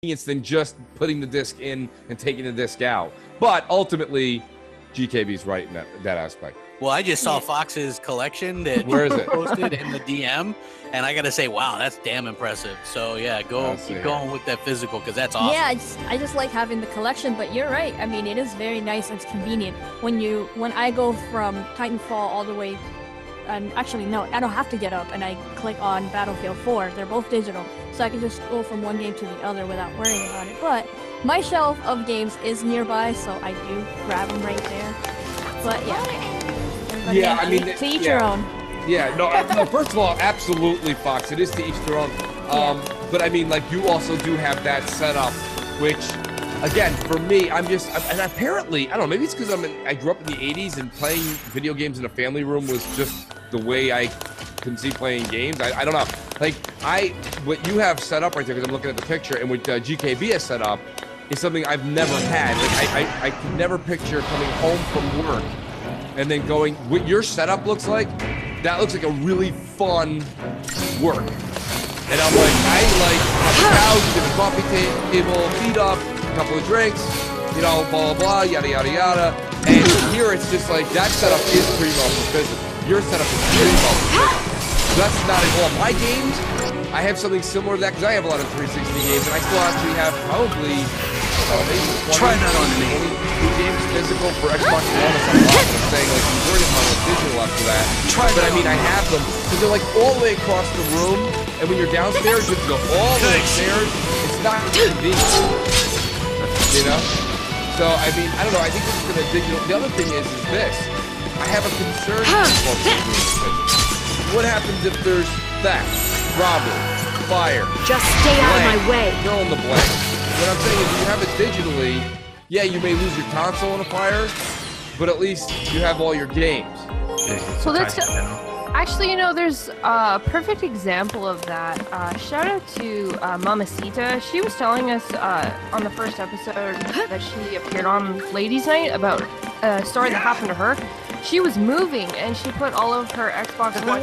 than just putting the disc in and taking the disc out. But ultimately, GKB's right in that aspect. Well, I just saw Fox's collection that Where is it? posted in the DM, and I gotta say, wow, that's damn impressive. So yeah, keep going with that physical because that's awesome. Yeah, I just like having the collection, but you're right. I mean, it is very nice and it's convenient when I go from Titanfall all the way. And actually, no, I don't have to get up and I click on Battlefield 4. They're both digital, so I can just go from one game to the other without worrying about it. But my shelf of games is nearby, so I do grab them right there. But yeah, I mean, to each your own. Yeah, no, first of all, absolutely, Fox. It is to each their own. But I mean, like, you also do have that setup, which, again, for me, and apparently, I don't know, maybe it's because I grew up in the 80s and playing video games in a family room was just the way I conceive playing games. I don't know. Like, what you have set up right there, because I'm looking at the picture, and what GKB has set up is something I've never had. Like, I could never picture coming home from work and then going, what your setup looks like, that looks like a really fun work. And I'm like, I like have a couch, get a coffee table, feet up, a couple of drinks, you know, blah, blah, blah, yada, yada, yada. And here it's just like, that setup is pretty well for physical. Your setup is pretty well for physical. So that's not at all. My games, I have something similar to that, because I have a lot of 360 games, and I still actually have probably maybe 20 games physical for Xbox One or something. I'm saying, like, the majority of them are digital after that. But I mean, I have them, because they're like all the way across the room, and when you're downstairs, you have to go all the way upstairs. It's not convenient, you know? So, I mean, I don't know, I think this is gonna digital. The other thing is this. I have a concern what happens if there's theft, robbery, fire? Just stay out of my way. Fill in the blank. What I'm saying is, if you have it digitally, yeah, you may lose your console in a fire, but at least you have all your games. So that's actually, you know, there's a perfect example of that. Shout out to Mamacita. She was telling us on the first episode that she appeared on Ladies' Night about a story that happened to her. She was moving and she put all of her Xbox One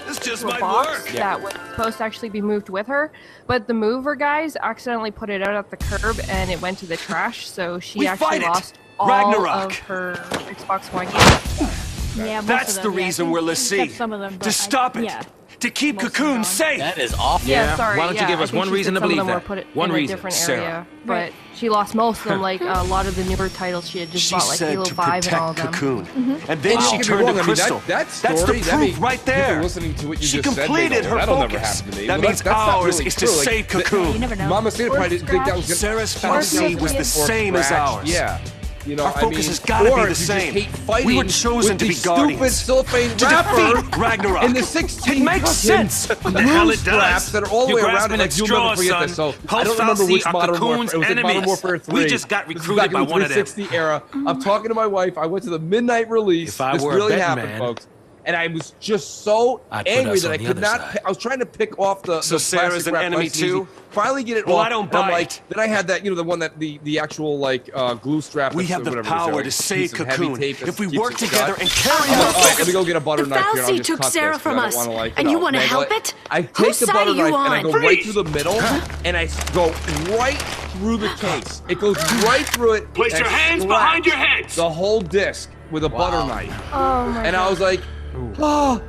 into a box that was supposed to actually be moved with her, but the mover guys accidentally put it out at the curb and it went to the trash, so she actually lost all of her Xbox One games. Yeah, that's the reason we're Lassie. To stop it. Yeah. To keep Cocoon safe. That is awful. Yeah, sorry. Why don't you give us one reason to believe that? One reason, different Sarah. area, but she lost most of them. Like a lot of the newer titles, she had just bought like Halo 5 and all of them. Cocoon. And then she turned to Crystal. That's the proof right there. Listening to what you she just completed said, her that'll focus. never happen to me. That means ours is to save Cocoon. You never know. Mama Cita probably didn't think that was Sarah's fantasy was the same as ours. Yeah. You know, our focus has got to be the same. We were chosen to be guardians. Stupid to defeat Ragnarok. In the 16 it makes sense. What the hell it does? That are all the way around. Like, you'll never forget this. So I don't remember which Modern Warfare. It was like Modern Warfare 3. We just got recruited by one of them. 360 era. I'm talking to my wife. I went to the midnight release. This really happened, folks. And I was just so angry that I could not. I was trying to pick off the. So Sarah's an enemy too. Finally get it off. I don't buy it. Then I had that, you know, the one that the actual like glue strap. We have the power to save Cocoon if we work together and carry on. out. Let me go get a butter knife here. Falsey took Sarah from us, and you want to help it? I take the butter knife and I go right through the middle, and I go right through the case. It goes right through it. Place your hands behind your heads. The whole disc with a butter knife. Oh my and I was like, oh,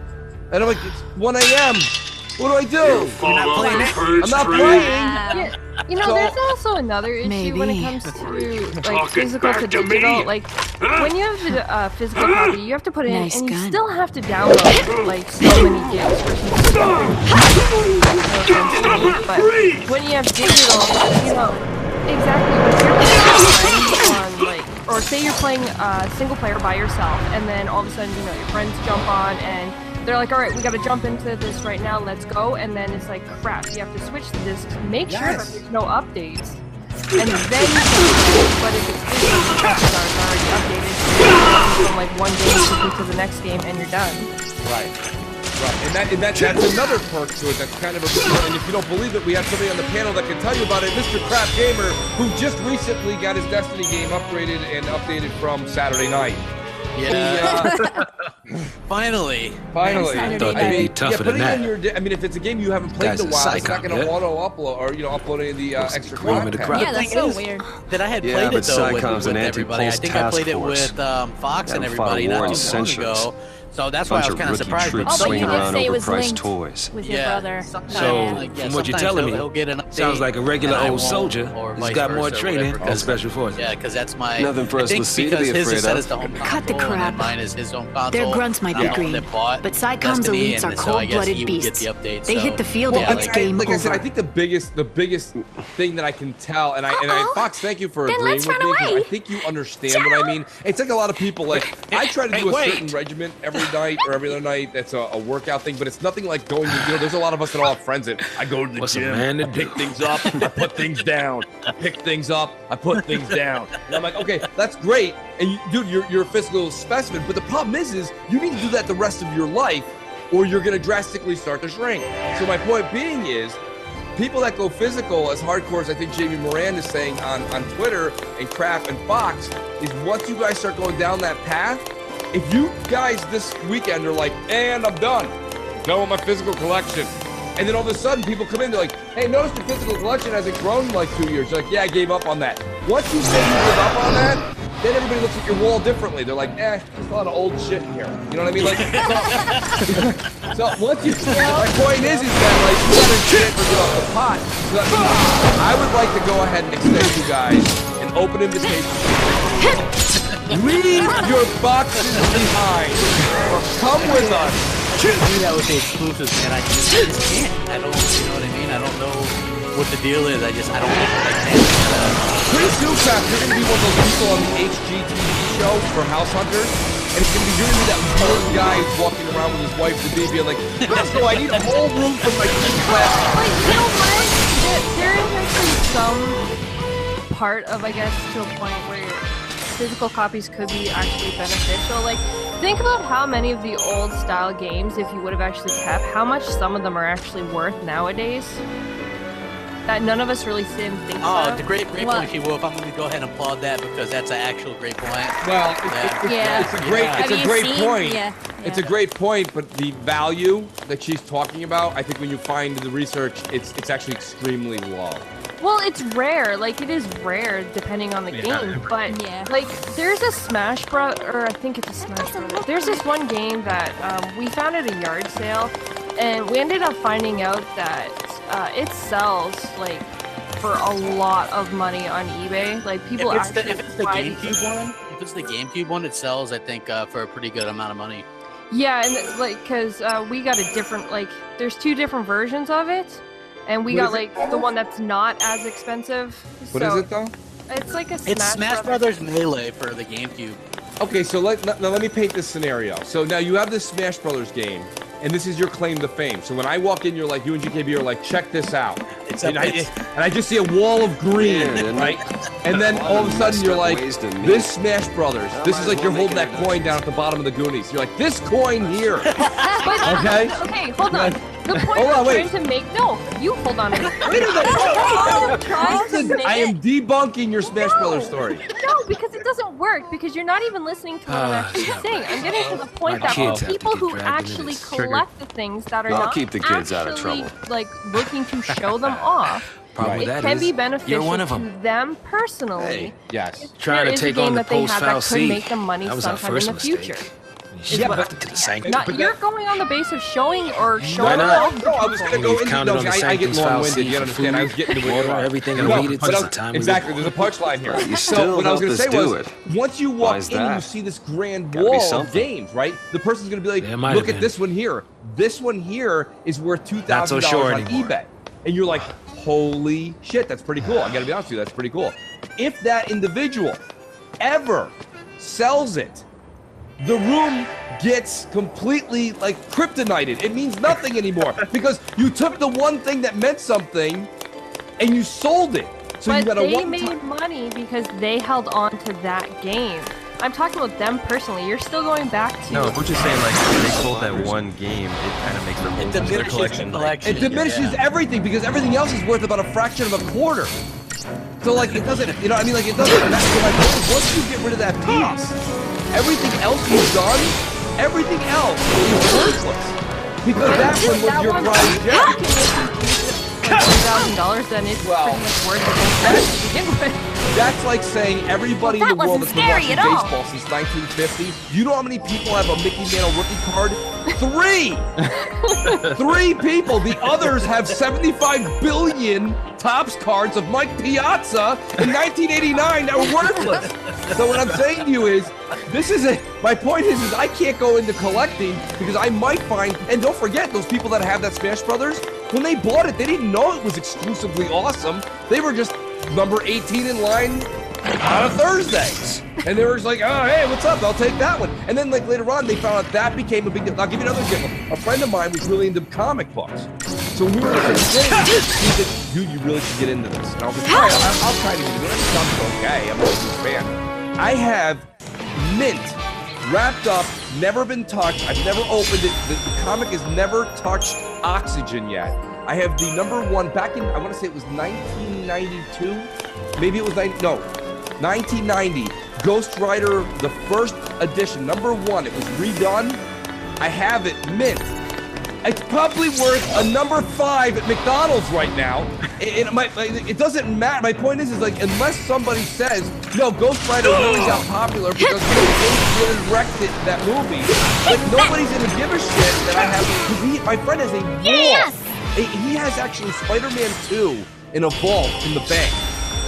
and I'm like, it's 1 a.m. What do I do? You're not playing it? I'm not playing. Yeah. You know, there's also another issue when it comes to like physical to digital. Like when you have the physical copy, you have to put it in, and you still have to download like so many gigs for something. But when you have digital, you know exactly what you're playing on, like, or say you're playing single player by yourself, and then all of a sudden, you know, your friends jump on and they're like, all right, we got to jump into this right now, let's go. And then it's like, crap, you have to switch the discs, make sure that there's no updates. And then you can play, but if it's digital, it's already updated. From like one game quickly to the next game, and you're done. Right. And that's another perk to it. That's kind of a and if you don't believe it, we have somebody on the panel that can tell you about it. Mr. Crap Gamer, who just recently got his Destiny game upgraded and updated from Saturday night. Yeah. Finally. I thought they'd be tougher than that. I mean, if it's a game you haven't played in a while, it's not going to auto-upload or, upload any of the extra content. Yeah, that's so weird. That I had played it, though, with everybody. I think I played it with Fox and everybody not too long ago. So that's why I was kind of surprised. Oh, but you did say it was linked with your brother. So, from what you're telling me, sounds like a regular old soldier who's got more training than Special Forces. Yeah, because that's my... Nothing for us to see to be afraid of. Cut the crap. Mine is his own console. Their grunts might be green, but Psychom's elites are cold-blooded beasts. They hit the field and it's game over. Like I said, I think the biggest thing that I can tell, and Fox, thank you for agreeing with me, because I think you understand what I mean. It's like a lot of people, like, I try to do a certain regimen every night or every other night. That's a workout thing, but it's nothing like going to, there's a lot of us that all have friends that I go to the gym, I pick things up, I put things down, I pick things up, I put things down. And I'm like, okay, that's great. And dude, you're a physical specimen, but the problem is you need to do that the rest of your life or you're going to drastically start to shrink. So my point being is, people that go physical as hardcore as I think Jamie Moran is saying on Twitter and Crap and Fox, is once you guys start going down that path, if you guys this weekend are like, and I'm done with my physical collection, and then all of a sudden people come in, they're like, hey, notice your physical collection hasn't grown in like 2 years. You're like, yeah, I gave up on that. Once you say you give up on that, then everybody looks at your wall differently. They're like, there's a lot of old shit in here. You know what I mean? Like, so once you, my point is that like you gotta shit or get off the pot. So that means I would like to go ahead and extend you guys an open invitation. Leave your boxes behind or come with us. Do that with the exclusives, man. I just can't. I don't, you know what I mean? I don't know what the deal is. I don't think I can. Pretty soon, Crap, you're gonna be one of those people on the HGTV show for House Hunters, and it's gonna be you're gonna be that old guy who's walking around with his wife to be being like, so I need a whole room for my class. Like, you know what? There is actually some part of, I guess, to a point where physical copies could be actually beneficial. Like, think about how many of the old style games, if you would have actually kept, how much some of them are actually worth nowadays. That none of us really sit and think about. Oh, it's a great point, She-Wolf. I'm going to go ahead and applaud that because that's an actual great point. Well, it's a great point. Yeah. It's a great point, but the value that she's talking about, I think when you find the research, it's actually extremely low. Well, it's rare. Like, it is rare depending on the game. But, like, there's a Smash Bros. Or I think it's a Smash Bros. There's this one game that we found at a yard sale, and we ended up finding out that it sells, like, for a lot of money on eBay. Like, people if it's the GameCube one, it sells, I think, for a pretty good amount of money. Yeah, and, like, because we got a different, like, there's 2 different versions of it. And we got, like, the one that's not as expensive. What is it, though? It's like a Smash Brothers Melee for the GameCube. Okay, so now let me paint this scenario. So now you have this Smash Brothers game, and this is your claim to fame. So when I walk in, you're like, you and GKB are like, check this out. And I just see a wall of green, right? And then all of a sudden you're like, this Smash Brothers, this is like you're holding that coin down at the bottom of the Goonies. You're like, this coin here. Okay? Okay, hold on. The point I'm trying to make, you hold on a minute. Wait a minute. I am debunking your Smash Brothers story. No, because it doesn't work, because you're not even listening to what I'm actually saying. I'm getting to the point that people who actually collect the things that are not keep the kids out of trouble. Like, looking to show them off, it can be beneficial to them personally. Hey, yes. Trying to take on the post-foul that could make them money sometime in the future. Yeah, but you're going on the base of showing or showing Why not? No, I was going to go into I get long-winded, you understand? I was getting to water, everything I needed to the time. Exactly, there's a punchline here. You still what I was going to say was, once you walk in and you see this grand wall of games, right? The person's going to be like, look at this one here. This one here is worth $2,000 on eBay. And you're like, holy shit, that's pretty cool. I got to be honest with you, that's pretty cool. If that individual ever sells it, the room gets completely, like, kryptonited. It means nothing anymore because you took the one thing that meant something and you sold it. So but you got they made money because they held on to that game. I'm talking about them personally. You're still going back to... No, we're just saying, like, if they sold that one game, it kind of makes their whole collection. It diminishes everything because everything else is worth about a fraction of a quarter. So, like, it doesn't, you know what I mean? Like, it doesn't matter. Once you get rid of that piece, Everything else he's done, everything else is worthless. Because that one was your prize $2,000, then it's pretty much worth it to begin with. That's like saying everybody in the world that's been watching baseball since 1950. You know how many people have a Mickey Mantle rookie card? 3! 3 people. The others have 75 billion Topps cards of Mike Piazza in 1989 that were worthless. So what I'm saying to you is, my point is I can't go into collecting because I might find, and don't forget, those people that have that Smash Brothers, when they bought it, they didn't know it was exclusively awesome. They were just number 18 in line on a Thursday. And they were just like, oh, hey, what's up? I'll take that one. And then like later on, they found out that became a big deal. I'll give you another example. A friend of mine was really into comic books. So when we were in the same thing, he said, dude, you really should get into this. And I was like, all right, I'll try to get into it. It's okay. I'm a huge fan. I have Mint wrapped up, never been touched. I've never opened it. The comic has never touched oxygen yet. I have the #1 back in, I want to say it was 1992. Maybe it was 1990. Ghost Rider, the first edition, #1. It was redone. I have it, mint. It's probably worth a #5 at McDonald's right now. It doesn't matter. My point is like, unless somebody says, no, Ghost Rider really got popular because really wrecked it, that movie. Like, nobody's gonna give a shit that I have. My friend has a wall. Yes! He has actually Spider-Man 2 in a vault in the bank.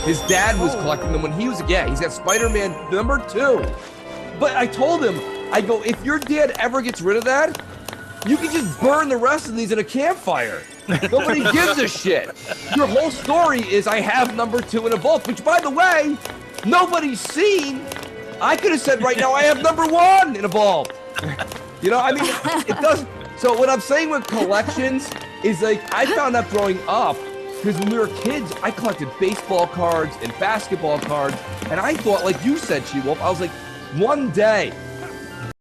His dad was collecting them when he was, he's got Spider-Man #2. But I told him, I go, if your dad ever gets rid of that, you can just burn the rest of these in a campfire. Nobody gives a shit. Your whole story is I have #2 in a vault, which, by the way, nobody's seen. I could have said right now I have #1 in a vault. You know, I mean, it doesn't. So what I'm saying with collections is like, I found out growing up, because when we were kids, I collected baseball cards and basketball cards, and I thought, like you said, She-Wolf, I was like, one day